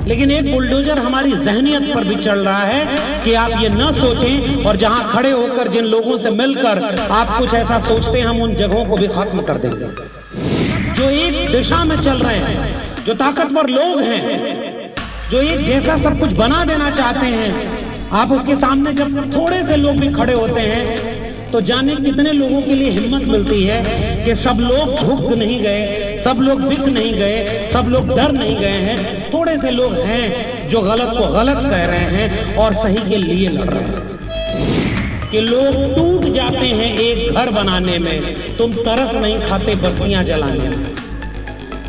लेकिन एक बुलडोजर हमारी जहनियत पर भी चल रहा है कि आप ये न सोचें, और जहां खड़े होकर जिन लोगों से मिलकर आप कुछ ऐसा सोचते हैं, हम उन जगहों को भी खत्म कर देंगे। जो एक दिशा में चल रहे हैं, जो ताकतवर लोग हैं, जो एक जैसा सब कुछ बना देना चाहते हैं, आप उसके सामने जब थोड़े से लोग भी खड़े होते हैं तो जाने कितने लोगों के लिए हिम्मत मिलती है कि सब लोग झुक नहीं गए, सब लोग बिक नहीं गए, सब लोग डर नहीं गए हैं। थोड़े से लोग हैं जो गलत को गलत कह रहे हैं और सही के लिए लड़ रहे हैं। कि लोग टूट जाते हैं एक घर बनाने में, तुम तरस नहीं खाते बस्तियां जलाने में।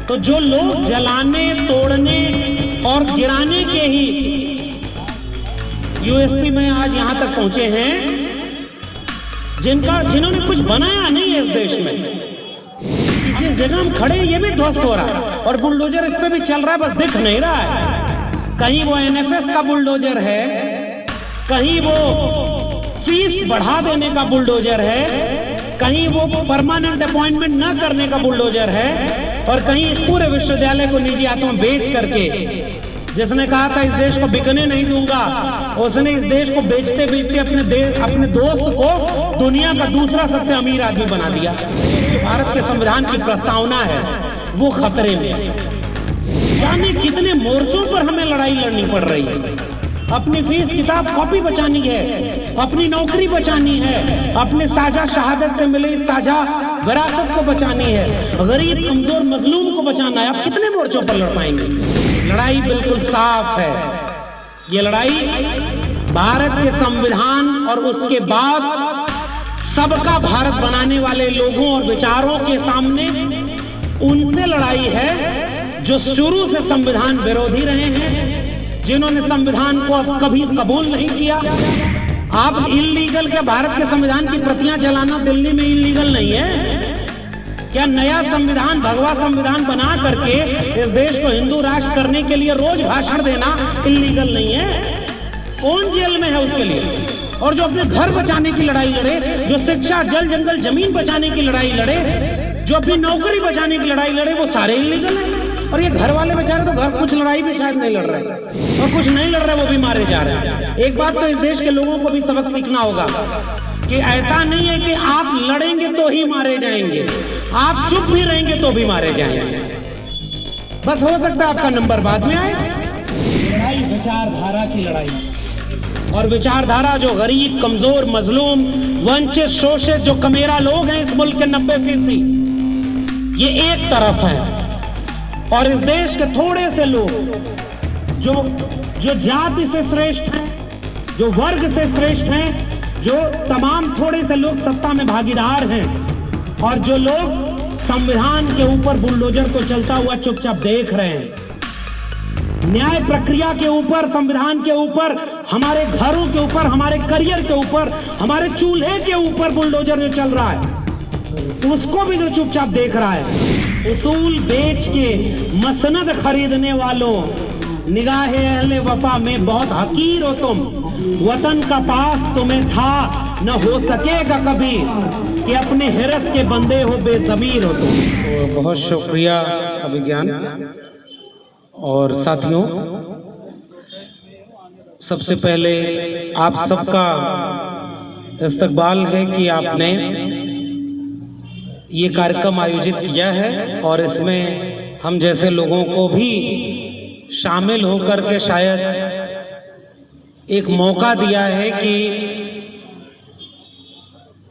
तो जो लोग जलाने, तोड़ने और गिराने के ही यूएसपी में आज यहां तक पहुंचे हैं, जिन्होंने कुछ बनाया नहीं है इस देश में, कि जिस जगह हम खड़े ये भी ध्वस्त हो रहा है और बुलडोजर इस पे भी चल रहा है, बस दिख नहीं रहा है। कहीं वो एनएफएस का बुलडोजर है, कहीं वो फीस बढ़ा देने का बुलडोजर है, कहीं वो परमानेंट अपॉइंटमेंट न करने का बुलडोजर है, और कहीं इस पूरे विश्वविद्यालय को निजी हाथों में बेच करके, जिसने कहा था इस देश को बिकने नहीं दूंगा, उसने इस देश को बेचते बेचते अपने दोस्त को दुनिया का दूसरा सबसे अमीर आदमी बना दिया। भारत के संविधान की प्रस्तावना है वो खतरे में। जाने कितने मोर्चों पर हमें लड़ाई लड़नी पड़ रही है। अपनी फीस किताब कॉपी बचानी है, अपनी नौकरी बचानी है, अपने साझा शहादत से मिले साझा विरासत को बचानी है, गरीब कमजोर मजलूम को बचाना है। आप कितने मोर्चों पर लड़ पाएंगे? लड़ाई बिल्कुल साफ है। ये लड़ाई भारत के संविधान और उसके बाद सबका भारत बनाने वाले लोगों और विचारों के सामने उनसे लड़ाई है जो शुरू से संविधान विरोधी रहे हैं, जिन्होंने संविधान को अब कभी कबूल नहीं किया। आप इल्लीगल के भारत के संविधान की प्रतियां जलाना दिल्ली में इल्लीगल नहीं है क्या? नया संविधान, भगवा संविधान बना करके इस देश को हिंदू राष्ट्र करने के लिए रोज भाषण देना इल्लीगल नहीं है? कौन जेल में है उसके लिए? और जो अपने घर बचाने की लड़ाई लड़े, जो शिक्षा, जल जंगल जमीन बचाने की लड़ाई लड़े, जो अपनी नौकरी बचाने की लड़ाई लड़े, वो सारे इल्लीगल हैं। और ये घर वाले बेचारे तो घर कुछ लड़ाई भी शायद नहीं लड़ रहे, और कुछ नहीं लड़ रहे वो भी मारे जा रहे हैं। एक बात तो इस देश के लोगों को भी सबक सीखना होगा कि ऐसा नहीं है कि आप लड़ेंगे तो ही मारे जाएंगे, आप चुप भी रहेंगे तो भी मारे जाएंगे। बस हो सकता है आपका नंबर बाद में आए। लड़ाई विचारधारा की लड़ाई, और विचारधारा जो गरीब, कमजोर, मजलूम, वंचित, शोषित, जो कमेरा लोग हैं इस मुल्क के 90%, ये एक तरफ है, और इस देश के थोड़े से लोग जो जाति से श्रेष्ठ हैं, जो वर्ग से श्रेष्ठ हैं, जो तमाम थोड़े से लोग सत्ता में भागीदार हैं, और जो लोग संविधान के ऊपर बुलडोजर को चलता हुआ चुपचाप देख रहे हैं। न्याय प्रक्रिया के ऊपर, संविधान के ऊपर, हमारे घरों के ऊपर, हमारे करियर के ऊपर, हमारे चूल्हे के ऊपर बुलडोजर जो चल रहा है, उसको भी जो चुपचाप देख रहा है। उसूल बेच के मसनद खरीदने वालों, निगाहे अहले वफा में बहुत हकीर हो तुम, वतन का पास तुम्हें था न हो सकेगा कभी, कि अपने हिरस के बंदे हो बेज़मीर हो तुम। तो बहुत शुक्रिया अभिज्ञान। और साथियों, सबसे पहले आप सबका इस्तकबाल है कि आपने ये कार्यक्रम आयोजित किया है, और इसमें हम जैसे लोगों को भी शामिल होकर के शायद एक मौका दिया है कि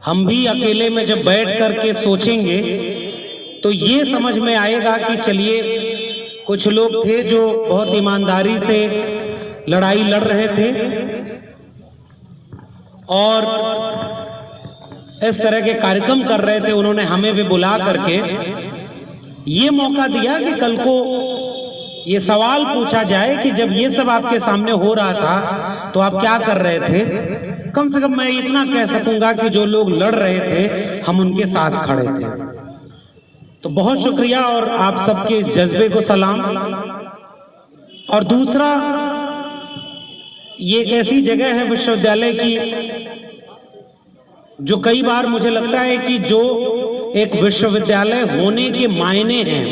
हम भी अकेले में जब बैठ करके सोचेंगे तो ये समझ में आएगा कि चलिए, कुछ लोग थे जो बहुत ईमानदारी से लड़ाई लड़ रहे थे और इस तरह के कार्यक्रम कर रहे थे। उन्होंने हमें भी बुला करके ये मौका दिया कि कल को ये सवाल पूछा जाए कि जब ये सब आपके सामने हो रहा था तो आप क्या कर रहे थे। कम से कम मैं इतना कह सकूंगा कि जो लोग लड़ रहे थे हम उनके साथ खड़े थे। तो बहुत शुक्रिया और आप सबके इस जज्बे को सलाम। और दूसरा, ये एक ऐसी जगह है विश्वविद्यालय की जो कई बार मुझे लगता है कि जो एक विश्वविद्यालय होने के मायने हैं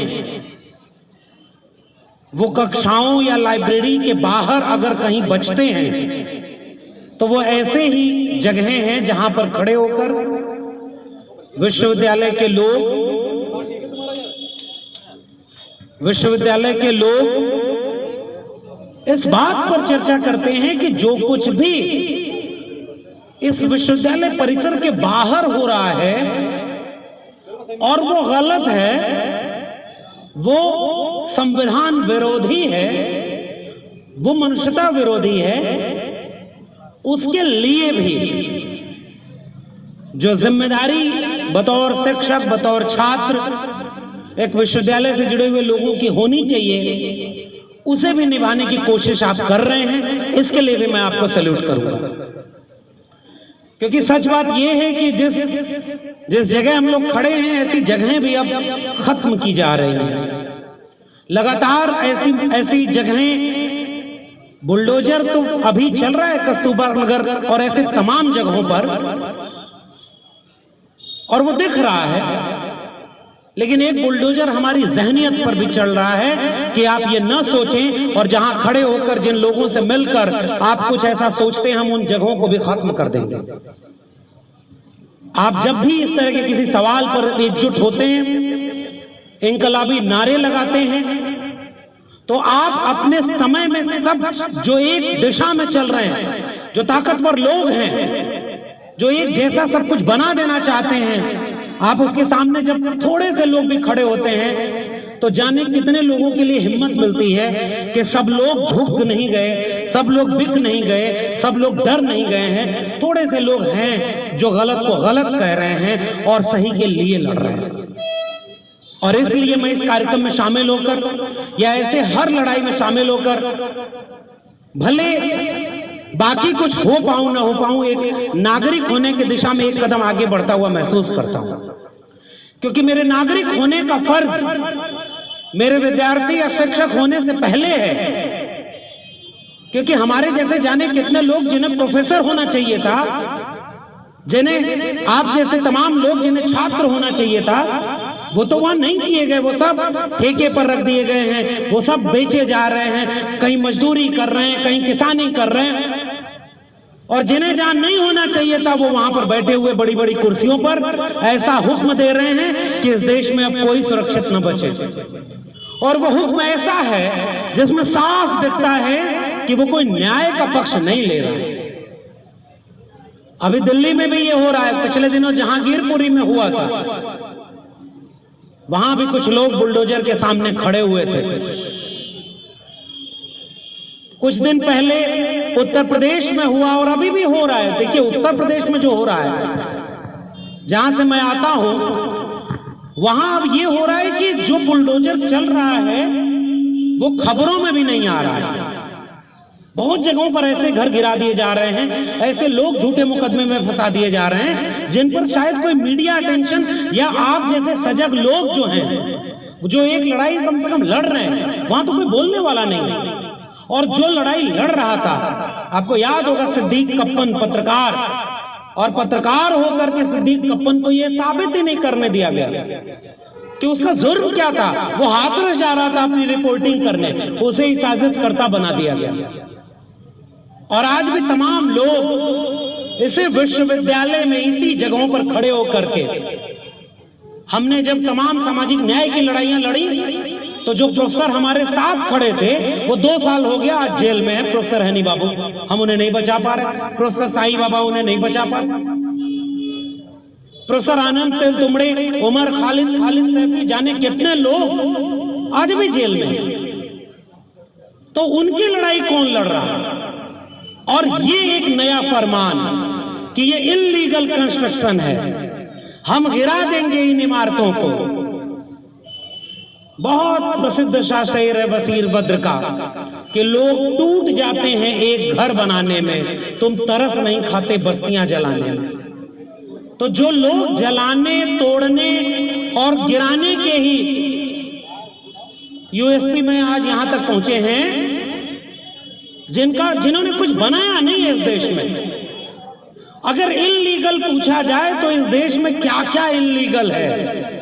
वो कक्षाओं या लाइब्रेरी के बाहर अगर कहीं बचते हैं तो वो ऐसे ही जगहें हैं जहां पर खड़े होकर विश्वविद्यालय के लोग इस बात पर चर्चा करते हैं कि जो कुछ भी इस विश्वविद्यालय परिसर के बाहर हो रहा है और वो गलत है, वो संविधान विरोधी है, वो मनुष्यता विरोधी है, उसके लिए भी जो जिम्मेदारी बतौर शिक्षक, बतौर छात्र एक विश्वविद्यालय से जुड़े हुए लोगों की होनी चाहिए, उसे भी निभाने की कोशिश आप कर रहे हैं। इसके लिए भी मैं आपको सैल्यूट करूंगा, क्योंकि सच बात यह है कि जिस जगह हम लोग खड़े हैं ऐसी जगहें भी अब खत्म की जा रही हैं। लगातार ऐसी जगहें, बुलडोजर तो अभी चल रहा है कस्तूरबा नगर और ऐसे तमाम जगहों पर, और वो दिख रहा है, लेकिन एक बुलडोजर हमारी जहनियत पर भी चल रहा है कि आप ये न सोचें, और जहां खड़े होकर जिन लोगों से मिलकर आप कुछ ऐसा सोचते हैं, हम उन जगहों को भी खत्म कर देंगे। आप जब भी इस तरह के किसी सवाल पर एकजुट होते हैं, इनकलाबी नारे लगाते हैं, तो आप अपने समय में सब जो एक दिशा में चल रहे हैं, जो ताकतवर लोग हैं, जो एक जैसा सब कुछ बना देना चाहते हैं, आप उसके सामने जब थोड़े से लोग भी खड़े होते हैं तो जाने कितने लोगों के लिए हिम्मत मिलती है कि सब लोग झुक नहीं गए, सब लोग बिक नहीं गए, सब लोग डर नहीं गए हैं। थोड़े से लोग हैं जो गलत को गलत कह रहे हैं और सही के लिए लड़ रहे हैं। और इसलिए मैं इस कार्यक्रम में शामिल होकर या ऐसे हर लड़ाई में शामिल होकर, भले बाकी कुछ हो पाऊं ना हो पाऊं, एक नागरिक होने की दिशा में एक कदम आगे बढ़ता हुआ महसूस करता हूं, क्योंकि मेरे नागरिक होने का फर्ज मेरे विद्यार्थी या शिक्षक होने से पहले है। क्योंकि हमारे जैसे जाने कितने लोग जिन्हें प्रोफेसर होना चाहिए था, जिन्हें आप जैसे तमाम लोग जिन्हें छात्र होना चाहिए था, वो तो वहां नहीं किए गए, वो सब ठेके पर रख दिए गए हैं, वो सब बेचे जा रहे हैं, कहीं मजदूरी कर रहे हैं, कहीं किसानी कर रहे हैं, और जिन्हें जहां नहीं होना चाहिए था वो वहां पर बैठे हुए बड़ी बड़ी कुर्सियों पर ऐसा हुक्म दे रहे हैं कि इस देश में अब कोई सुरक्षित न बचे। और वो हुक्म ऐसा है जिसमें साफ दिखता है कि वो कोई न्याय का पक्ष नहीं ले रहा है। अभी दिल्ली में भी ये हो रहा है, पिछले दिनों जहांगीरपुरी में हुआ था, वहां भी कुछ लोग बुलडोजर के सामने खड़े हुए थे। कुछ दिन पहले उत्तर प्रदेश में हुआ और अभी भी हो रहा है। देखिए, उत्तर प्रदेश में जो हो रहा है, जहां से मैं आता हूं, वहां अब ये हो रहा है कि जो बुलडोजर चल रहा है वो खबरों में भी नहीं आ रहा है। बहुत जगहों पर ऐसे घर गिरा दिए जा रहे हैं, ऐसे लोग झूठे मुकदमे में फंसा दिए जा रहे हैं जिन पर शायद कोई मीडिया अटेंशन या आप जैसे सजग लोग जो हैं, जो एक लड़ाई कम से कम लड़ रहे हैं, वहां तो कोई बोलने वाला नहीं है। और जो लड़ाई लड़ रहा था, आपको याद होगा सिद्दीक कप्पन पत्रकार, और पत्रकार होकर के सिद्दीक कप्पन को यह साबित ही नहीं करने दिया गया कि उसका जुर्म क्या था। वो हाथरस जा रहा था अपनी रिपोर्टिंग करने, उसे ही साजिशकर्ता बना दिया गया। और आज भी तमाम लोग इसे विश्वविद्यालय में इसी जगहों पर खड़े होकर के, हमने जब तमाम सामाजिक न्याय की लड़ाइयां लड़ी तो जो प्रोफेसर हमारे साथ खड़े थे वो 2 साल हो गया आज जेल में है। प्रोफेसर हनी बाबू, हम उन्हें नहीं बचा पा रहे। प्रोफेसर साई बाबा, उन्हें नहीं बचा पा रहे। प्रोफेसर आनंद तेल तुमड़े, उमर खालिद सैफी, जाने कितने लोग आज भी जेल में। तो उनकी लड़ाई कौन लड़ रहा है? और ये एक नया फरमान कि ये इल्लीगल कंस्ट्रक्शन है, हम गिरा देंगे इन इमारतों को। बहुत प्रसिद्ध शायर है बशीर बद्र का कि लोग टूट जाते हैं एक घर बनाने में, तुम तरस नहीं खाते बस्तियां जलाने में। तो जो लोग जलाने, तोड़ने और गिराने के ही यूएसपी में आज यहां तक पहुंचे हैं, जिन्होंने कुछ बनाया नहीं है इस देश में। अगर इल्लीगल पूछा जाए तो इस देश में क्या क्या इल्लीगल है?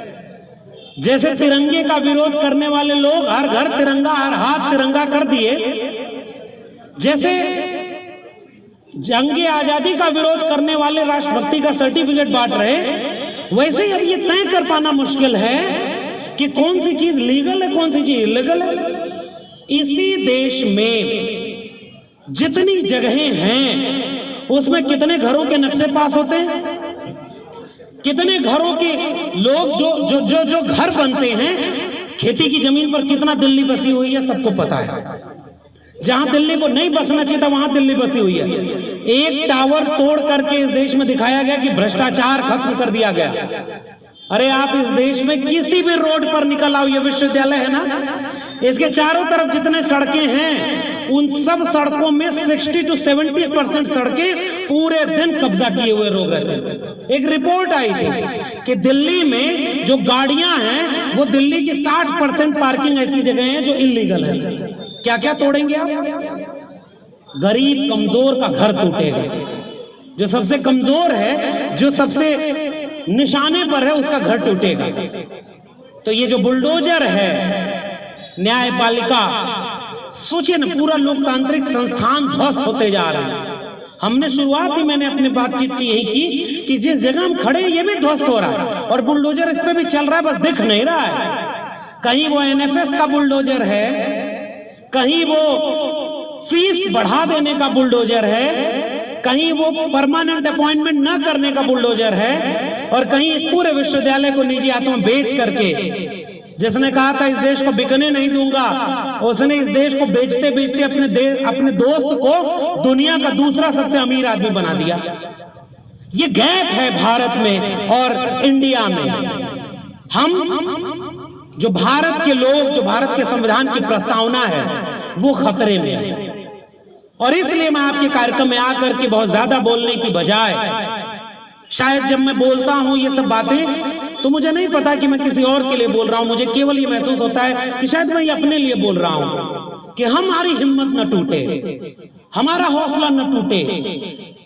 जैसे तिरंगे का विरोध करने वाले लोग हर घर तिरंगा, हर हाथ तिरंगा कर दिए, जैसे जंगे आजादी का विरोध करने वाले राष्ट्रभक्ति का सर्टिफिकेट बांट रहे, वैसे ही अब ये तय कर पाना मुश्किल है कि कौन सी चीज लीगल है, कौन सी चीज इलीगल है। इसी देश में जितनी जगहें हैं उसमें कितने घरों के नक्शे पास होते हैं, कितने घरों के लोग जो घर बनते हैं, खेती की जमीन पर कितना दिल्ली बसी हुई है सबको पता है। जहां दिल्ली को नहीं बसना चाहिए था वहां दिल्ली बसी हुई है। एक टावर तोड़ करके इस देश में दिखाया गया कि भ्रष्टाचार खत्म कर दिया गया। अरे आप इस देश में किसी भी रोड पर निकल आओ, ये विश्वविद्यालय है ना, इसके चारों तरफ जितने सड़कें हैं उन सब सड़कों में 60 to 70% सड़कें पूरे दिन कब्जा किए हुए लोग रहते हैं। एक रिपोर्ट आई थी कि दिल्ली में जो गाड़ियां हैं वो दिल्ली की 60% पार्किंग ऐसी जगह है जो इलीगल है। क्या क्या तोड़ेंगे आप? गरीब कमजोर का घर टूटेगा, जो सबसे कमजोर है, जो सबसे निशाने पर है, उसका घर टूटेगा। तो ये जो बुलडोजर है न्यायपालिका, सोचिए ना, पूरा लोकतांत्रिक संस्थान ध्वस्त होते जा रहे हैं। हमने शुरुआत ही मैंने अपनी बातचीत की यही की कि जिस जगह हम खड़े हैं ये भी ध्वस्त हो रहा है और बुलडोजर इस पे भी चल रहा है, बस दिख नहीं रहा है। कहीं वो एनएफएस का बुलडोजर है, कहीं वो फीस बढ़ा देने का बुलडोजर है, कहीं वो परमानेंट अपॉइंटमेंट न करने का बुलडोजर है, और कहीं इस पूरे विश्वविद्यालय को निजी हाथों में बेच करके, जिसने कहा था इस देश को बिकने नहीं दूंगा, उसने इस देश को बेचते बेचते अपने दोस्त को दुनिया का दूसरा सबसे अमीर आदमी बना दिया। ये गैप है भारत में और इंडिया में। हम जो भारत के लोग, जो भारत के संविधान की प्रस्तावना है, वो खतरे में है। और इसलिए मैं आपके कार्यक्रम में आकर के बहुत ज्यादा बोलने की बजाय, शायद जब मैं बोलता हूं ये सब बातें, तो मुझे नहीं पता कि मैं किसी और के लिए बोल रहा हूं, मुझे केवल ये महसूस होता है कि शायद मैं ये अपने लिए बोल रहा हूं कि हमारी हिम्मत न टूटे, हमारा हौसला न टूटे।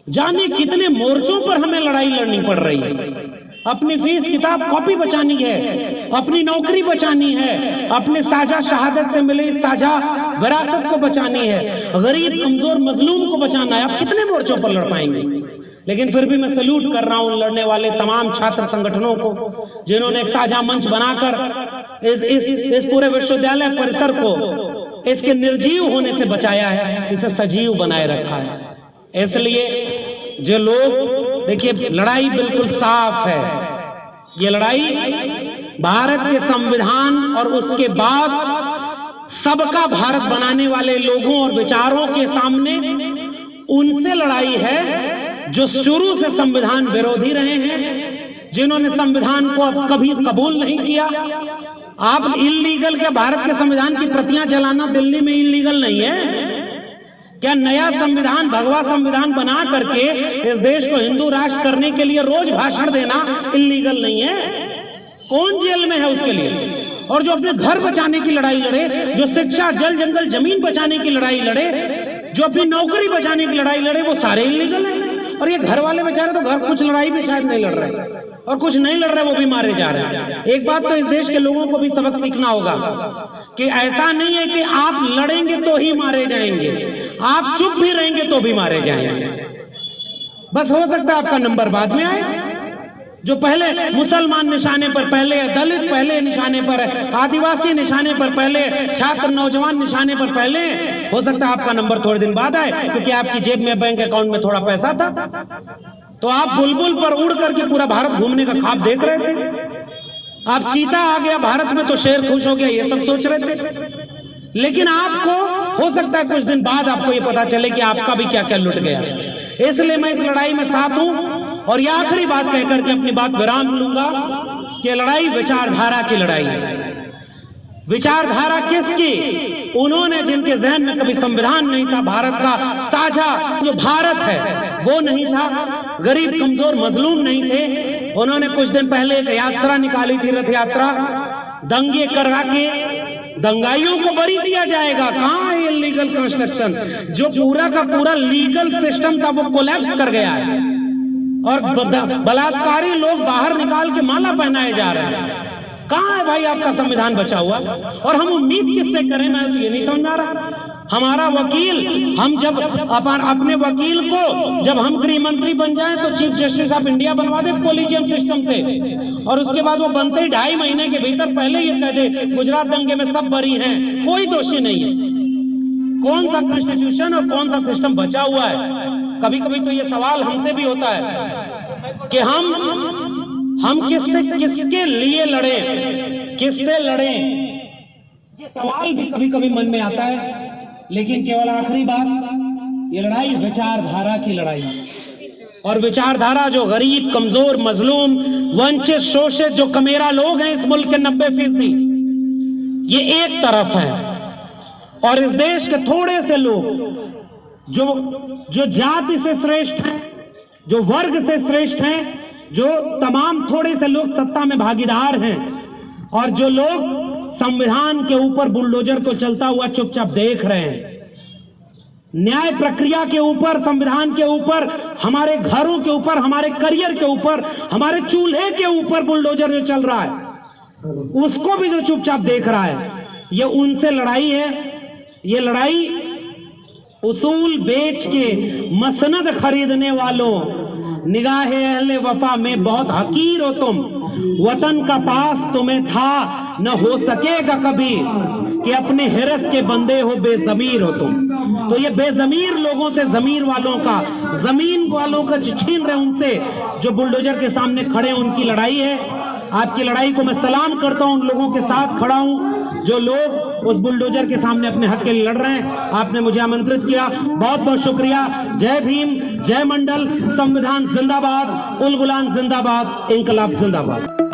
जाने कितने मोर्चों पर हमें लड़ाई लड़नी पड़ रही है। अपनी फीस किताब कॉपी बचानी है, अपनी नौकरी बचानी है, अपने साझा शहादत से मिले साझा विरासत को बचानी है, गरीब कमजोर मजलूम को बचाना है। आप कितने मोर्चों पर लड़ पाएंगे? लेकिन फिर भी मैं सल्यूट कर रहा हूं लड़ने वाले तमाम छात्र संगठनों को, जिन्होंने एक साझा मंच बनाकर इस पूरे विश्वविद्यालय परिसर को इसके निर्जीव होने से बचाया है, इसे सजीव बनाए रखा है। इसलिए जो लोग, देखिए लड़ाई बिल्कुल साफ है। ये लड़ाई भारत के संविधान और उसके बाद सबका भारत बनाने वाले लोगों और विचारों के सामने उनसे लड़ाई है जो शुरू से संविधान विरोधी रहे हैं, जिन्होंने संविधान को अब कभी कबूल नहीं किया। आप इल्लीगल क्या, भारत के संविधान की प्रतियां जलाना दिल्ली में इल्लीगल नहीं है क्या? नया संविधान, भगवा संविधान बना करके इस देश को हिंदू राष्ट्र करने के लिए रोज भाषण देना इल्लीगल नहीं है? कौन जेल में है उसके लिए? और जो अपने घर बचाने की लड़ाई लड़े, जो शिक्षा, जल जंगल जमीन बचाने की लड़ाई लड़े, जो अपनी नौकरी बचाने की लड़ाई लड़े, वो सारे इल्लीगल हैं। और ये घर वाले बेचारे तो घर कुछ लड़ाई भी शायद नहीं लड़ रहे, और कुछ नहीं लड़ रहे वो भी मारे जा रहे हैं। एक बात तो इस देश के लोगों को भी सबक सीखना होगा कि ऐसा नहीं है कि आप लड़ेंगे तो ही मारे जाएंगे, आप चुप भी रहेंगे तो भी मारे जाएंगे। बस हो सकता है आपका नंबर बाद में आए। जो पहले मुसलमान निशाने पर पहले है, दलित पहले निशाने पर है, आदिवासी निशाने पर पहले, छात्र नौजवान निशाने पर पहले, हो सकता है आपका नंबर थोड़े दिन बाद आए क्योंकि आपकी जेब में, बैंक अकाउंट में थोड़ा पैसा था, तो आप बुलबुल पर उड़ करके पूरा भारत घूमने का ख्वाब देख रहे थे। आप चीता आ गया भारत में तो शेर खुश हो गया, ये सब सोच रहे थे। लेकिन आपको हो सकता है कुछ दिन बाद आपको ये पता चले कि आपका भी क्या क्या लुट गया। इसलिए मैं इस लड़ाई में साथ हूं। और ये आखिरी बात कहकर के अपनी बात विराम लूंगा कि लड़ाई विचारधारा की लड़ाई है। विचारधारा किसकी? उन्होंने जिनके जहन में कभी संविधान नहीं था, भारत का साझा जो भारत है वो नहीं था, गरीब कमजोर मजलूम नहीं थे। उन्होंने कुछ दिन पहले एक यात्रा निकाली थी, रथ यात्रा, दंगे करा के दंगाइयों को बरी दिया जाएगा। कहां है इलीगल कंस्ट्रक्शन? जो पूरा का पूरा लीगल सिस्टम था वो कोलैप्स कर गया है और बलात्कारी लोग बाहर निकाल के माला पहनाए जा रहे हैं। कहाँ है भाई आपका संविधान बचा हुआ? और हम उम्मीद किससे करें, मैं तो ये नहीं समझ में आ रहा। हमारा वकील, हम जब अपने वकील को जब हम गृह मंत्री बन जाए तो चीफ जस्टिस ऑफ इंडिया बनवा दे कोलिजियम सिस्टम से, और उसके बाद वो बनते ही 2.5 महीने के भीतर पहले ये कह दे गुजरात दंगे में सब बरी हैं, कोई दोषी नहीं है। कौन सा कॉन्स्टिट्यूशन और कौन सा सिस्टम बचा हुआ है? कभी कभी तो ये सवाल हमसे भी होता है कि हम किसके लिए लड़े, किससे लड़े, ये सवाल भी कभी कभी मन में आता है। लेकिन केवल आखिरी बात, ये लड़ाई विचारधारा की लड़ाई, और विचारधारा जो गरीब, कमजोर, मजलूम, वंचित, शोषित, जो कमेरा लोग हैं इस मुल्क के 90%, ये एक तरफ है, और इस देश के थोड़े से लोग जो जाति से श्रेष्ठ हैं, जो वर्ग से श्रेष्ठ हैं, जो तमाम थोड़े से लोग सत्ता में भागीदार हैं, और जो लोग संविधान के ऊपर बुलडोजर को चलता हुआ चुपचाप देख रहे हैं। न्याय प्रक्रिया के ऊपर, संविधान के ऊपर, हमारे घरों के ऊपर, हमारे करियर के ऊपर, हमारे चूल्हे के ऊपर बुलडोजर जो चल रहा है, उसको भी जो चुपचाप देख रहा है, ये उनसे लड़ाई है। ये लड़ाई उसूल बेच के मसनद खरीदने वालों, निगाहे अहले वफा में बहुत हकीर हो तुम, वतन का पास तुम्हें था न हो सकेगा कभी, कि अपने हिरस के बंदे हो बेजमीर हो तुम। तो ये बेजमीर लोगों से, जमीर वालों का, जमीन वालों का छीन रहे उनसे, जो बुलडोजर के सामने खड़े, उनकी लड़ाई है। आपकी लड़ाई को मैं सलाम करता हूं, उन लोगों के साथ खड़ा हूं जो लोग उस बुलडोजर के सामने अपने हक के लिए लड़ रहे हैं। आपने मुझे आमंत्रित किया, बहुत बहुत शुक्रिया। जय भीम, जय मंडल, संविधान जिंदाबाद, उल गुलाम जिंदाबाद, इंकलाब जिंदाबाद।